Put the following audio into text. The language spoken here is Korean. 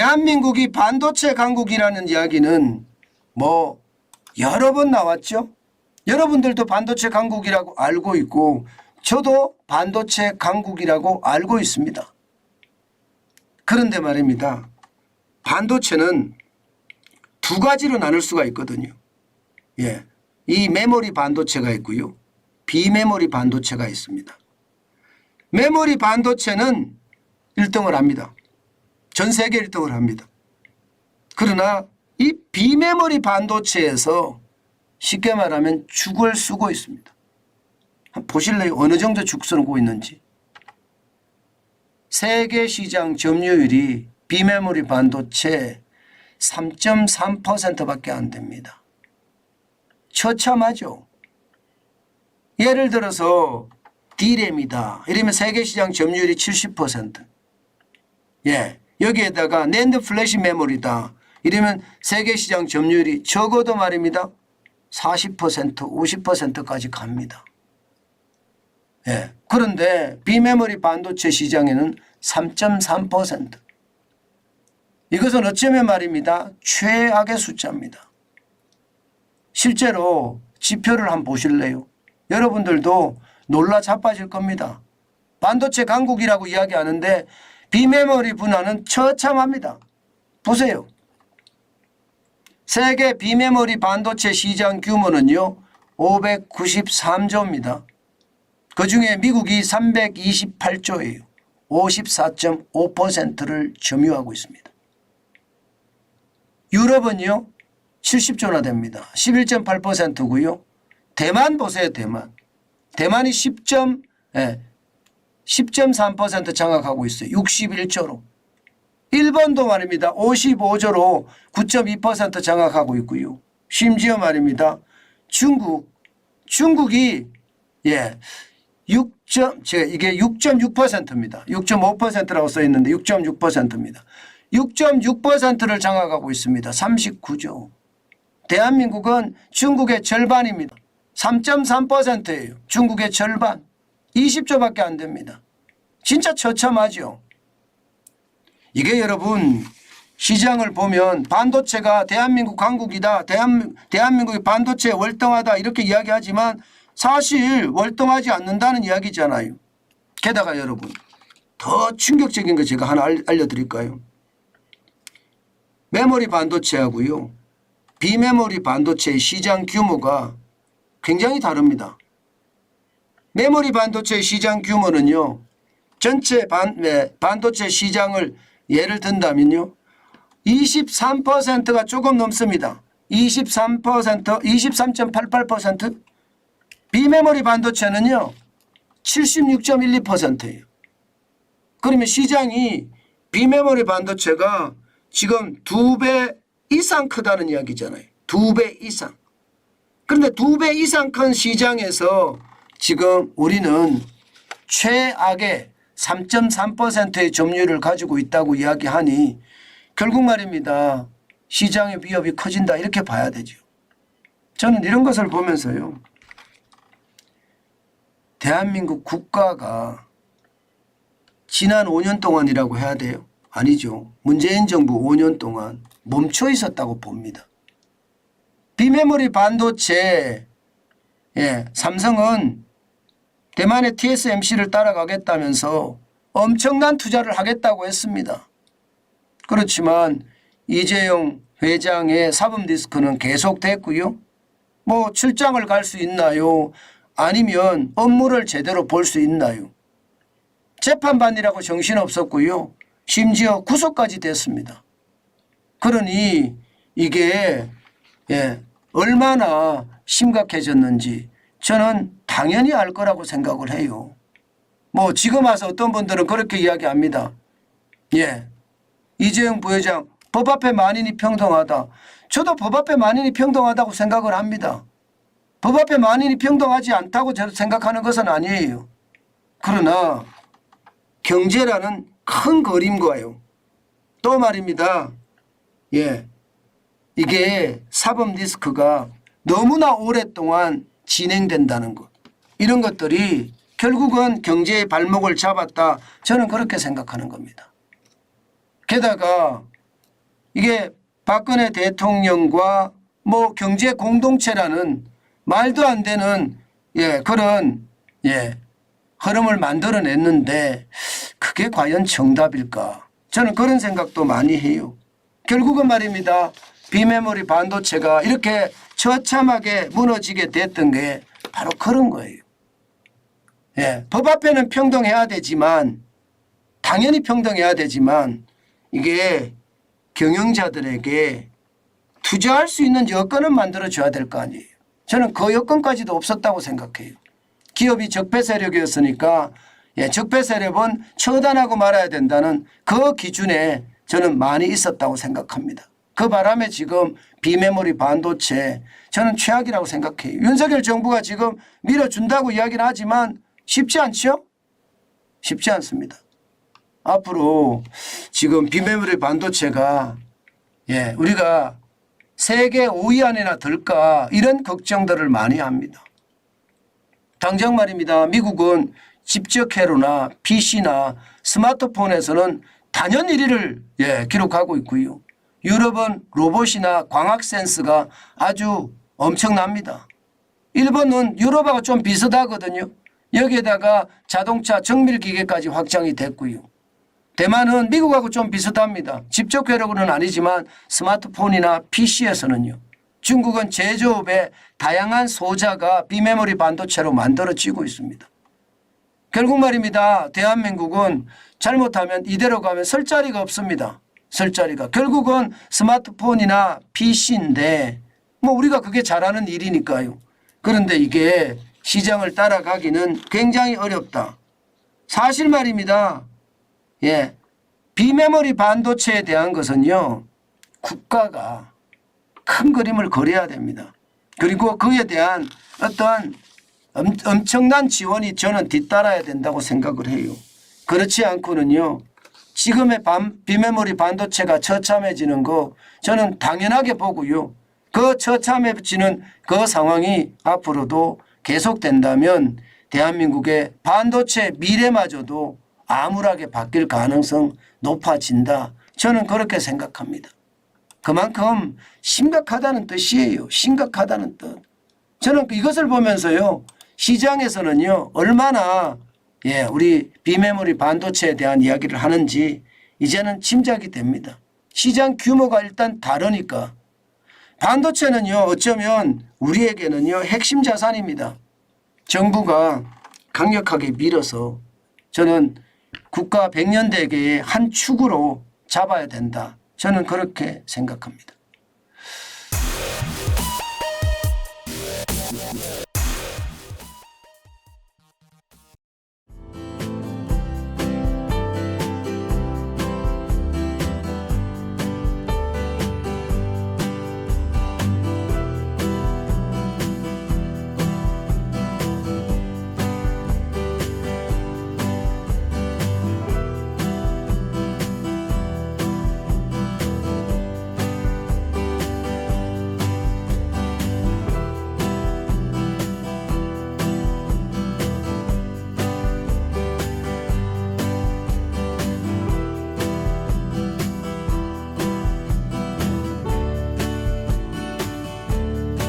대한민국이 반도체 강국이라는 이야기는 뭐 여러 번 나왔죠. 여러분들도 반도체 강국이라고 알고 있고 저도 반도체 강국이라고 알고 있습니다. 그런데 말입니다. 반도체는 두 가지로 나눌 수가 있거든요. 예, 이 메모리 반도체가 있고요. 비메모리 반도체가 있습니다. 메모리 반도체는 1등을 합니다. 전 세계 1등을 합니다. 그러나 이 비메모리 반도체에서 쉽게 말하면 죽을 쓰고 있습니다. 한번 보실래요? 어느 정도 죽 쓰고 있는지. 세계 시장 점유율이 비메모리 반도체 3.3%밖에 안 됩니다. 처참하죠. 예를 들어서 D램이다. 이러면 세계 시장 점유율이 70%. 예. 여기에다가 낸드 플래시 메모리다. 이러면 세계 시장 점유율이 적어도 말입니다. 40%, 50%까지 갑니다. 예. 그런데 비메모리 반도체 시장에는 3.3%. 이것은 어쩌면 말입니다. 최악의 숫자입니다. 실제로 지표를 한번 보실래요? 여러분들도 놀라 자빠질 겁니다. 반도체 강국이라고 이야기하는데 비메모리 분야는 처참합니다. 보세요. 세계 비메모리 반도체 시장 규모는요. 593조입니다. 그중에 미국이 328조예요. 54.5%를 점유하고 있습니다. 유럽은요. 70조나 됩니다. 11.8%고요. 대만 보세요. 대만이 10.3% 장악하고 있어요. 61조로. 일본도 말입니다. 55조로 9.2% 장악하고 있고요. 심지어 말입니다. 중국이 이게 6.6%입니다. 6.5%라고 써 있는데 6.6%입니다. 6.6%를 장악하고 있습니다. 39조. 대한민국은 중국의 절반입니다. 3.3%예요. 중국의 절반. 20조밖에 안 됩니다. 진짜 처참하죠. 이게 여러분 시장을 보면 반도체가 대한민국 강국이다. 대한민국이 반도체에 월등하다 이렇게 이야기하지만 사실 월등하지 않는다는 이야기잖아요. 게다가 여러분 더 충격적인 거 제가 하나 알려드릴까요? 메모리 반도체하고요. 비메모리 반도체의 시장 규모가 굉장히 다릅니다. 메모리 반도체 시장 규모는요. 전체 반도체 시장을 예를 든다면요. 23%가 조금 넘습니다. 23.88%. 비메모리 반도체는요. 76.12%예요. 그러면 시장이 비메모리 반도체가 지금 2배 이상 크다는 이야기잖아요. 2배 이상. 그런데 2배 이상 큰 시장에서 지금 우리는 최악의 3.3%의 점유율을 가지고 있다고 이야기하니 결국 말입니다. 시장의 위협이 커진다 이렇게 봐야 되죠. 저는 이런 것을 보면서요. 대한민국 국가가 지난 5년 동안이라고 해야 돼요? 아니죠. 문재인 정부 5년 동안 멈춰 있었다고 봅니다. 비메모리 반도체 삼성은 대만의 TSMC를 따라가겠다면서 엄청난 투자를 하겠다고 했습니다. 그렇지만 이재용 회장의 사법리스크는 계속됐고요. 뭐 출장을 갈 수 있나요? 아니면 업무를 제대로 볼 수 있나요? 재판반이라고 정신없었고요. 심지어 구속까지 됐습니다. 그러니 이게 얼마나 심각해졌는지 저는 당연히 알 거라고 생각을 해요. 뭐 지금 와서 어떤 분들은 그렇게 이야기합니다. 이재용 부회장 법 앞에 만인이 평등하다. 저도 법 앞에 만인이 평등하다고 생각을 합니다. 법 앞에 만인이 평등하지 않다고 저도 생각하는 것은 아니에요. 그러나 경제라는 큰 그림과요. 또 말입니다. 이게 사법 리스크가 너무나 오랫동안 진행된다는 것. 이런 것들이 결국은 경제의 발목을 잡았다. 저는 그렇게 생각하는 겁니다. 게다가 이게 박근혜 대통령과 뭐 경제 공동체라는 말도 안 되는 그런 흐름을 만들어냈는데 그게 과연 정답일까? 저는 그런 생각도 많이 해요. 결국은 말입니다. 비메모리 반도체가 이렇게 처참하게 무너지게 됐던 게 바로 그런 거예요. 법 앞에는 평등해야 되지만 당연히 평등해야 되지만 이게 경영자들에게 투자할 수 있는 여건은 만들어줘야 될 거 아니에요. 저는 그 여건까지도 없었다고 생각해요. 기업이 적폐 세력이었으니까 적폐 세력은 처단하고 말아야 된다는 그 기준에 저는 많이 있었다고 생각합니다. 그 바람에 지금 비메모리 반도체 저는 최악이라고 생각해요. 윤석열 정부가 지금 밀어준다고 이야기를 하지만 쉽지 않죠? 쉽지 않습니다. 앞으로 지금 비메모리 반도체가 우리가 세계 5위 안에나 들까 이런 걱정들을 많이 합니다. 당장 말입니다. 미국은 집적회로나 PC나 스마트폰에서는 단연 1위를 기록하고 있고요. 유럽은 로봇이나 광학 센스가 아주 엄청납니다. 일본은 유럽하고 좀 비슷하거든요. 여기에다가 자동차 정밀기계까지 확장이 됐고요. 대만은 미국하고 좀 비슷합니다. 집적회로는 아니지만 스마트폰이나 PC에서는요. 중국은 제조업의 다양한 소자가 비메모리 반도체로 만들어지고 있습니다. 결국 말입니다. 대한민국은 잘못하면 이대로 가면 설 자리가 없습니다. 설 자리가. 결국은 스마트폰이나 PC인데 뭐 우리가 그게 잘하는 일이니까요. 그런데 이게 시장을 따라가기는 굉장히 어렵다. 사실 말입니다. 비메모리 반도체에 대한 것은요. 국가가 큰 그림을 그려야 됩니다. 그리고 그에 대한 어떠한 엄청난 지원이 저는 뒤따라야 된다고 생각을 해요. 그렇지 않고는요. 지금의 비메모리 반도체가 처참해지는 거 저는 당연하게 보고요. 그 처참해지는 그 상황이 앞으로도 계속된다면 대한민국의 반도체 미래마저도 암울하게 바뀔 가능성 높아진다. 저는 그렇게 생각합니다. 그만큼 심각하다는 뜻이에요. 심각하다는 뜻. 저는 이것을 보면서요. 시장에서는요. 얼마나 우리 비메모리 반도체에 대한 이야기를 하는지 이제는 짐작이 됩니다. 시장 규모가 일단 다르니까. 반도체는요. 어쩌면 우리에게는요. 핵심 자산입니다. 정부가 강력하게 밀어서 저는 국가 100년 대계의 한 축으로 잡아야 된다. 저는 그렇게 생각합니다.